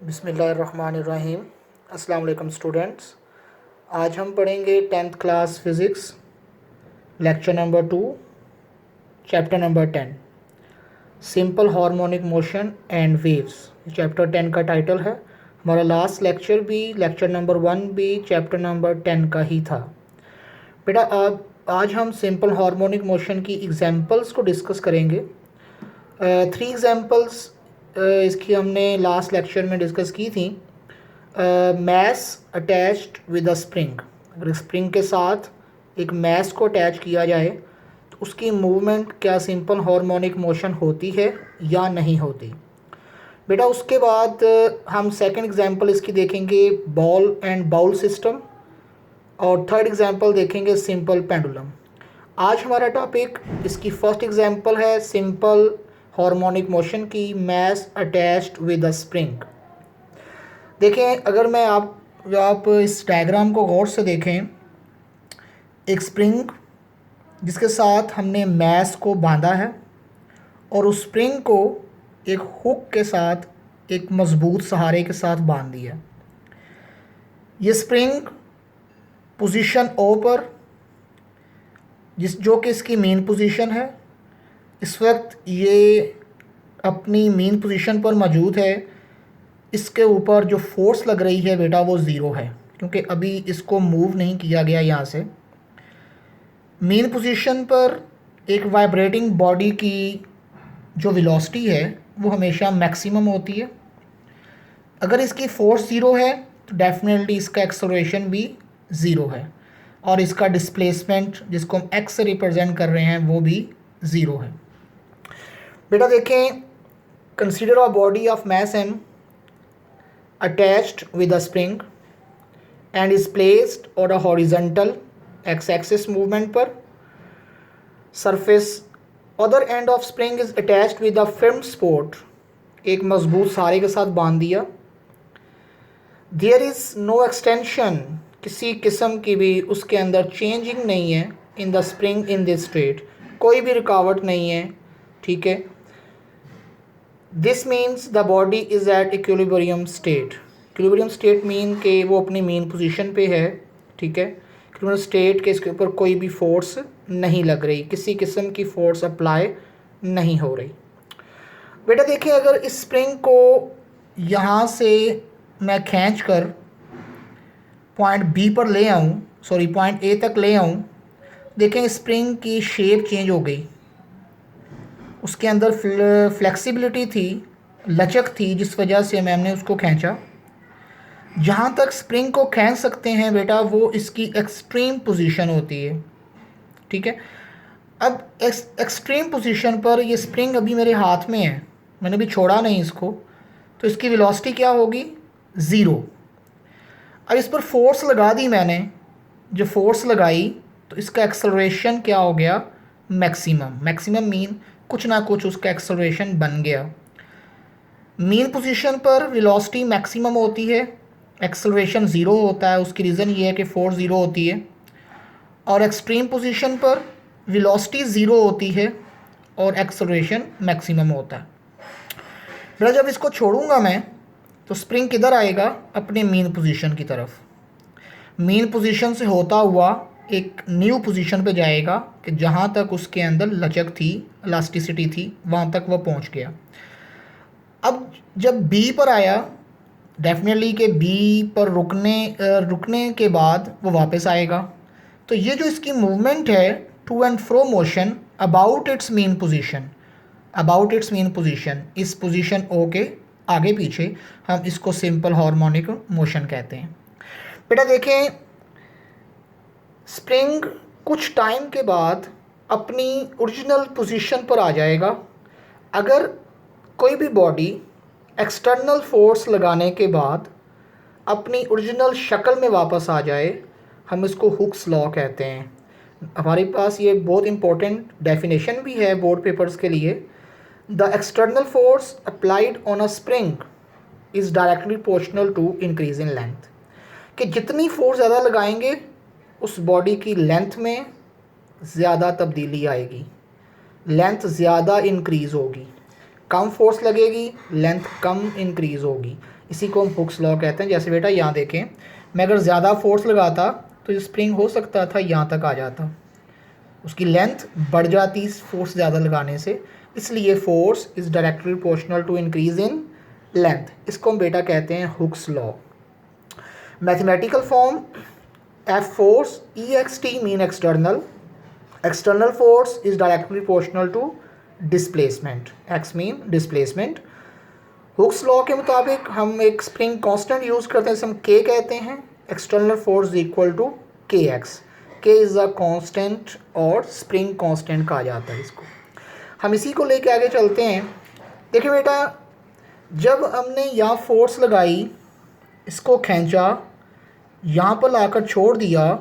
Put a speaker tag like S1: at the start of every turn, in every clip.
S1: बिस्मिल्लाहिर्रहमानिर्रहीम। अस्सलाम वालेकुम स्टूडेंट्स। आज हम पढ़ेंगे 10th class physics lecture number 2 chapter number 10 simple harmonic motion and waves. Chapter 10 का टाइटल है। हमारा लास्ट लेक्चर भी लेक्चर नंबर 1 भी चैप्टर नंबर 10 का ही था। बेटा अब आज हम सिंपल हार्मोनिक मोशन की एग्जांपल्स को डिस्कस करेंगे। 3 एग्जांपल्स इसकी हमने लास्ट लेक्चर में डिस्कस की थी। Mass attached with a spring, अगर स्प्रिंग के साथ एक मैस को अटैच किया जाए तो उसकी मूवमेंट क्या सिंपल हार्मोनिक मोशन होती है या नहीं होती। बेटा उसके बाद हम सेकंड एग्जांपल इसकी देखेंगे बॉल एंड बाउल सिस्टम, और थर्ड एग्जांपल देखेंगे सिंपल पेंडुलम। आज हमारा टॉपिक इसकी फर्स्ट एग्जांपल है सिंपल हार्मोनिक मोशन की, mass attached with a spring. देखें, अगर मैं आप इस डायग्राम को गौर से देखें, एक स्प्रिंग जिसके साथ हमने मैस को बांधा है और उस स्प्रिंग को एक हुक के साथ एक मजबूत सहारे के साथ बांध दिया। ये स्प्रिंग पोजीशन ओ पर, जो कि इसकी मेन पोजीशन है, इस वक्त ये अपनी मेन पोजीशन पर मौजूद है। इसके ऊपर जो फोर्स लग रही है बेटा वो ज़ीरो है, क्योंकि अभी इसको मूव नहीं किया गया यहाँ से। मेन पोजीशन पर एक वाइब्रेटिंग बॉडी की जो वेलोसिटी है वो हमेशा मैक्सिमम होती है। अगर इसकी फोर्स ज़ीरो है तो डेफिनेटली इसका एक्सेलरेशन भी ज़ीरो है, और इसका डिस्प्लेसमेंट जिसको हम एक्स से रिप्रेजेंट कर रहे हैं वो भी ज़ीरो है। बेटा देखें, consider a body of mass m attached with a spring and is placed on a horizontal x-axis movement पर। surface other end of spring is attached with a firm support, एक मजबूत सहारे के साथ बांध दिया। there is no extension, किसी किस्म की भी उसके अंदर चेंजिंग नहीं है in the spring in this state, कोई भी रुकावट नहीं है। ठीक है, this means the body is at equilibrium state. Equilibrium state mean के वो अपनी मेन पोजीशन पे है। ठीक है, इक्विलिब्रियम स्टेट के इसके ऊपर कोई भी फोर्स नहीं लग रही, किसी किस्म की फोर्स अप्लाई नहीं हो रही। बेटा देखिए, अगर इस स्प्रिंग को यहाँ से मैं खींच कर पॉइंट बी पर ले आऊँ, सॉरी पॉइंट ए तक ले आऊँ, देखें स्प्रिंग की शेप चेंज हो गई। उसके अंदर फ्लेक्सिबिलिटी थी, लचक थी, जिस वजह से मैंने उसको खींचा। जहाँ तक स्प्रिंग को खींच सकते हैं बेटा वो इसकी एक्सट्रीम पोजीशन होती है। ठीक है, अब एक्सट्रीम पोजीशन पर ये स्प्रिंग अभी मेरे हाथ में है, मैंने भी छोड़ा नहीं इसको, तो इसकी वेलोसिटी क्या होगी? ज़ीरो। अब इस पर फोर्स लगा दी मैंने, जो फोर्स लगाई तो इसका एक्सेलरेशन क्या हो गया? मैक्सिमम। मैक्सिमम मीन कुछ ना कुछ उसका एक्सेलरेशन बन गया। मेन पोजीशन पर वेलोसिटी मैक्सिमम होती है, एक्सेलरेशन ज़ीरो होता है। उसकी रीज़न ये है कि फोर्स ज़ीरो होती है, और एक्सट्रीम पोजीशन पर वेलोसिटी ज़ीरो होती है और एक्सेलरेशन मैक्सिमम होता है। फिर जब इसको छोड़ूंगा मैं तो स्प्रिंग किधर आएगा? अपने मेन पोजीशन की तरफ। मेन पोजीशन से होता हुआ एक न्यू पोजीशन पे जाएगा कि जहाँ तक उसके अंदर लचक थी, इलास्टिसिटी थी, वहाँ तक वह पहुँच गया। अब जब बी पर आया, डेफिनेटली कि बी पर रुकने के बाद वो वापस आएगा। तो ये जो इसकी मूवमेंट है to and fro motion about its mean position, about its mean position, इस पोजीशन ओ के आगे पीछे, हम इसको सिंपल हार्मोनिक मोशन कहते हैं। बेटा देखें, स्प्रिंग कुछ टाइम के बाद अपनी ओरिजिनल पोजीशन पर आ जाएगा। अगर कोई भी बॉडी एक्सटर्नल फोर्स लगाने के बाद अपनी ओरिजिनल शक्ल में वापस आ जाए, हम इसको हुक्स लॉ कहते हैं। हमारे पास ये बहुत इंपॉर्टेंट डेफिनेशन भी है बोर्ड पेपर्स के लिए। The external force applied on a spring is directly proportional to increase in length, कि जितनी फोर्स ज़्यादा लगाएंगे उस बॉडी की लेंथ में ज़्यादा तब्दीली आएगी, लेंथ ज़्यादा इंक्रीज़ होगी। कम फोर्स लगेगी, लेंथ कम इंक्रीज़ होगी। इसी को हम हुक्स लॉ कहते हैं। जैसे बेटा यहाँ देखें, मैं अगर ज़्यादा फोर्स लगाता तो ये स्प्रिंग हो सकता था यहाँ तक आ जाता, उसकी लेंथ बढ़ जाती फोर्स ज़्यादा लगाने से, इसलिए force is directly proportional to increase in length. इसको हम बेटा कहते हैं Hooke's law. Mathematical form, F force E X T mean external, external force is directly proportional to displacement, X mean displacement. Hooke's law के मुताबिक हम एक spring constant use करते हैं, इसे हम के कहते हैं। External force is equal to K X, K is a constant और स्प्रिंग कांस्टेंट कहा जाता है इसको। हम इसी को लेके आगे चलते हैं। देखिए बेटा, जब हमने यहाँ फोर्स लगाई, इसको खींचा, यहाँ पर लाकर छोड़ दिया,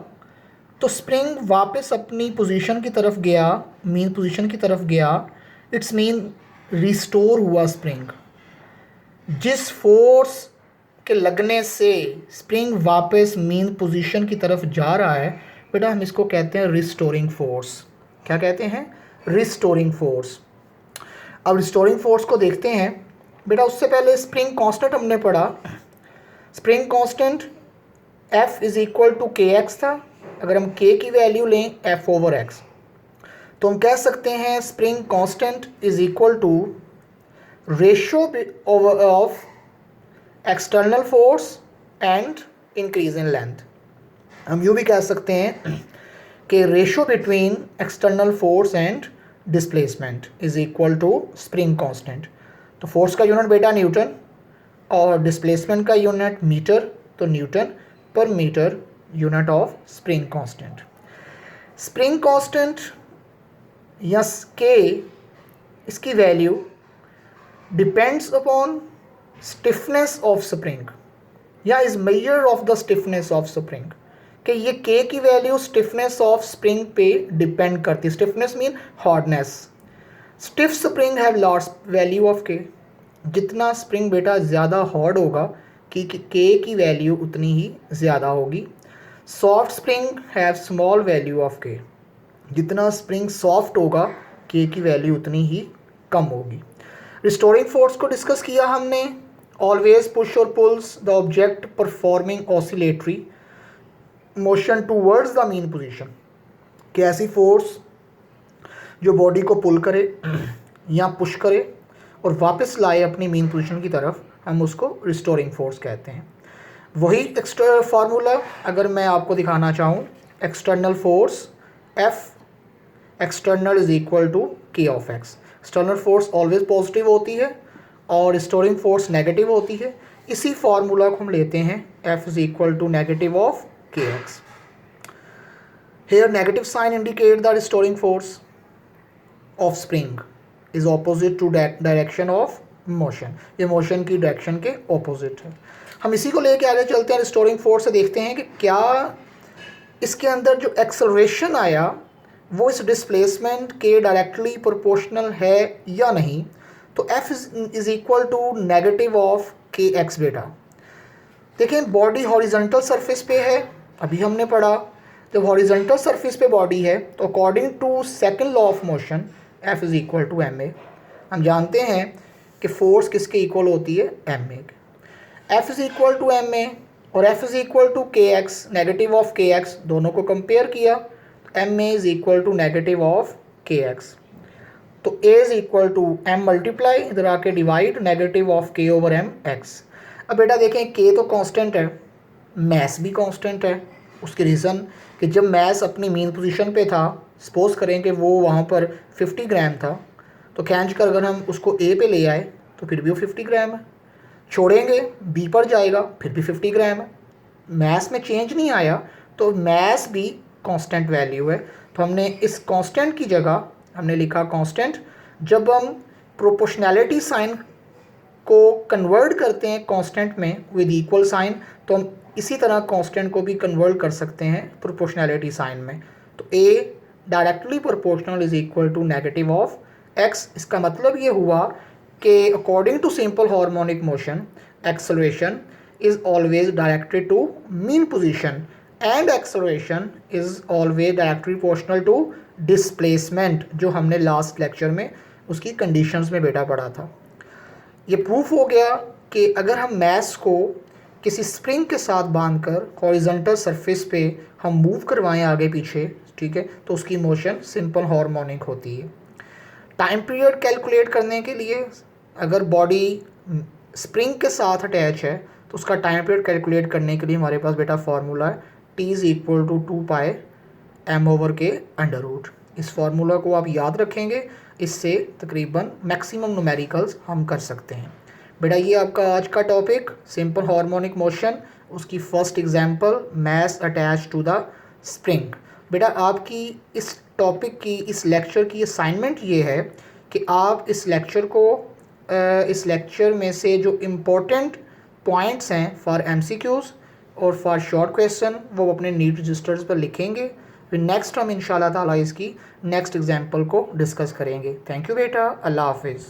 S1: तो स्प्रिंग वापस अपनी पोजीशन की तरफ गया, मीन पोजीशन की तरफ गया। इट्स मीन रिस्टोर हुआ स्प्रिंग। जिस फोर्स के लगने से स्प्रिंग वापस मीन पोजीशन की तरफ जा रहा है बेटा, हम इसको कहते हैं रिस्टोरिंग फोर्स। क्या कहते हैं? Restoring force. अब रिस्टोरिंग फोर्स को देखते हैं बेटा। उससे पहले स्प्रिंग कांस्टेंट हमने पढ़ा। Spring constant F is equal to K X था। अगर हम K की वैल्यू लें F ओवर X, तो हम कह सकते हैं spring constant is equal to ratio of external force and increase in length. हम यूँ भी कह सकते हैं कि ratio between external force and displacement is equal to spring constant. तो फोर्स का यूनिट बेटा न्यूटन और डिस्प्लेसमेंट का यूनिट मीटर, तो न्यूटन पर metre unit of spring constant. Spring constant या के, इसकी value depends upon stiffness of spring या is measure of the stiffness of spring, कि ये के की वैल्यू स्टिफनेस ऑफ स्प्रिंग पे डिपेंड करती है। Stiffness mean hardness. Stiff spring have large value of के। जितना स्प्रिंग बेटा ज़्यादा हार्ड होगा कि के की वैल्यू उतनी ही ज़्यादा होगी। Soft spring have small value of के। जितना स्प्रिंग सॉफ्ट होगा के की वैल्यू उतनी ही कम होगी। रिस्टोरिंग फोर्स को डिस्कस किया हमने। ऑलवेज पुश और pulls the object performing oscillatory motion towards the mean position, कि ऐसी फोर्स जो बॉडी को पुल करे या पुश करे और वापस लाए अपनी मीन पोजीशन की तरफ, हम उसको रिस्टोरिंग फोर्स कहते हैं। वही एक्स्ट्रा फार्मूला अगर मैं आपको दिखाना चाहूँ, external force F external is equal to k of x. External force always positive होती है और रिस्टोरिंग फोर्स नेगेटिव होती है। इसी फार्मूला को हम लेते हैं, F is equal to negative of kx. Here negative sign indicate the restoring force of spring is opposite to direction of motion. ये motion की direction के opposite है। हम इसी को लेके आगे चलते हैं। रिस्टोरिंग फोर्स से देखते हैं कि क्या इसके अंदर जो एक्सेलरेशन आया वो इस डिस्प्लेसमेंट के डायरेक्टली प्रोपोर्शनल है या नहीं। तो F is equal to negative of K X बेटा। देखिए, बॉडी हॉरिजॉन्टल सरफेस पे है, अभी हमने पढ़ा। जब हॉरिजॉन्टल सरफेस पे बॉडी है तो according to second law of motion F is equal to ma। हम जानते हैं कि फोर्स किसके इक्वल होती है, ma। F is equal to ma और F is equal to K X, negative of K X, दोनों को कंपेयर किया तो ma is equal to negative of K X. तो a is equal to m multiply, इधर आके divide negative of k over m x। अब बेटा देखें, k तो कांस्टेंट है, मैस भी कांस्टेंट है। उसकी रीज़न कि जब मैस अपनी मीन पोजीशन पे था, सपोज करें कि वो वहाँ पर 50 ग्राम था, तो खींच कर अगर हम उसको ए पे ले आए तो फिर भी वो 50 ग्राम है। छोड़ेंगे बी पर जाएगा, फिर भी 50 ग्राम है। मैस में चेंज नहीं आया, तो मैस भी कांस्टेंट वैल्यू है। तो हमने इस कांस्टेंट की जगह हमने लिखा कांस्टेंट। जब हम प्रोपोर्शनैलिटी साइन को कन्वर्ट करते हैं कांस्टेंट में विद इक्वल साइन, तो हम इसी तरह कांस्टेंट को भी कन्वर्ट कर सकते हैं प्रोपोर्शनैलिटी साइन में। तो a directly proportional is equal to negative of x। इसका मतलब ये हुआ कि according to simple harmonic motion acceleration is always directed to mean position and acceleration is always directly proportional to displacement, जो हमने last lecture में उसकी conditions में बेटा पढ़ा था। ये प्रूफ हो गया कि अगर हम मास को किसी स्प्रिंग के साथ बांधकर हॉरिजॉन्टल सरफेस पे हम मूव करवाएं आगे पीछे, ठीक है, तो उसकी मोशन सिंपल हार्मोनिक होती है। टाइम पीरियड कैलकुलेट करने के लिए अगर बॉडी स्प्रिंग के साथ अटैच है तो उसका टाइम पीरियड कैलकुलेट करने के लिए हमारे पास बेटा फार्मूला है T=2πm/k²। इस फार्मूला को आप याद रखेंगे, इससे तकरीबन मैक्सिमम न्यूमेरिकल्स हम कर सकते हैं। बेटा ये आपका आज का टॉपिक सिंपल हार्मोनिक मोशन, उसकी first example mass attach to the spring. बेटा आपकी इस टॉपिक की, इस लेक्चर की असाइनमेंट ये है कि आप इस लेक्चर में से जो इम्पोर्टेंट पॉइंट्स हैं फॉर एमसीक्यूज़ और फॉर शॉर्ट क्वेश्चन वो अपने नीट रजिस्टर्स पर लिखेंगे। फिर नेक्स्ट हम इंशाल्लाह ताला इसकी नेक्स्ट एग्जांपल को डिस्कस करेंगे। थैंक यू बेटा, अल्लाह हाफिज़।